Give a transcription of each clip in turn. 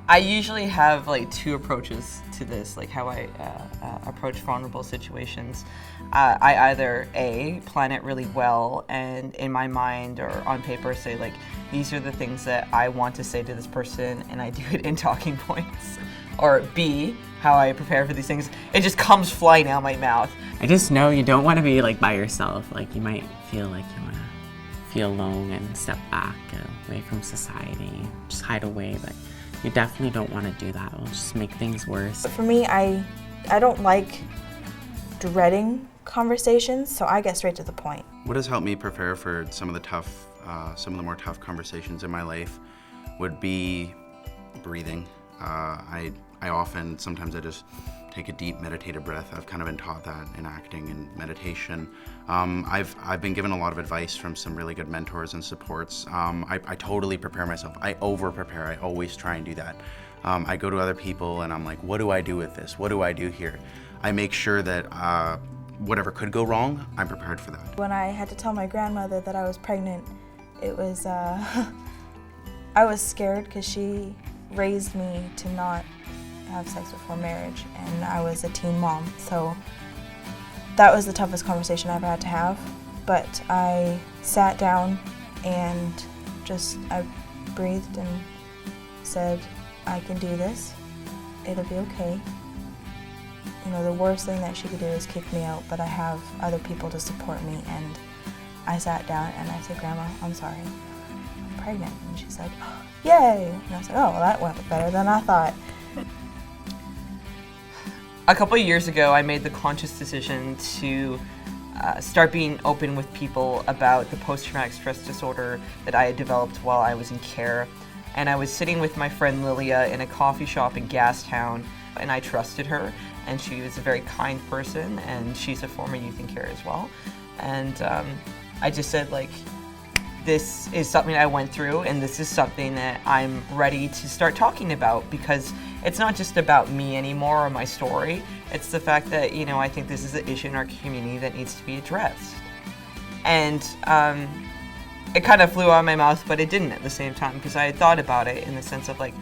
I usually have like two approaches to this, like how I approach vulnerable situations. I either A, plan it really well and in my mind or on paper say like, these are the things that I want to say to this person, and I do it in talking points. Or B, how I prepare for these things, it just comes flying out my mouth. I just know you don't want to be like by yourself. Like you might feel like you want to feel alone and step back away from society, just hide away, but you definitely don't want to do that. It'll just make things worse. For me, I don't like dreading conversations, so I get straight to the point. What has helped me prepare for some of the more tough conversations in my life would be breathing. Sometimes I just take a deep meditative breath. I've kind of been taught that in acting and meditation. I've been given a lot of advice from some really good mentors and supports. I totally prepare myself. I over-prepare. I always try and do that. I go to other people and I'm like, what do I do with this? What do I do here? I make sure that whatever could go wrong, I'm prepared for that. When I had to tell my grandmother that I was pregnant, it was, I was scared because she raised me to not have sex before marriage, and I was a teen mom, so that was the toughest conversation I ever had to have. But I sat down and I breathed and said, I can do this, it'll be okay. You know, the worst thing that she could do is kick me out, but I have other people to support me. And I sat down and I said, Grandma, I'm sorry, I'm pregnant. And she's like, oh, yay. And I was like, oh, well, that went better than I thought. A couple of years ago, I made the conscious decision to start being open with people about the post-traumatic stress disorder that I had developed while I was in care. And I was sitting with my friend Lilia in a coffee shop in Gastown, and I trusted her, and she was a very kind person, and she's a former youth in care as well. And I just said, like, this is something I went through, and this is something that I'm ready to start talking about, because it's not just about me anymore or my story. It's the fact that, you know, I think this is an issue in our community that needs to be addressed. And it kind of flew out of my mouth, but it didn't at the same time, because I had thought about it in the sense of like,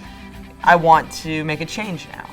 I want to make a change now.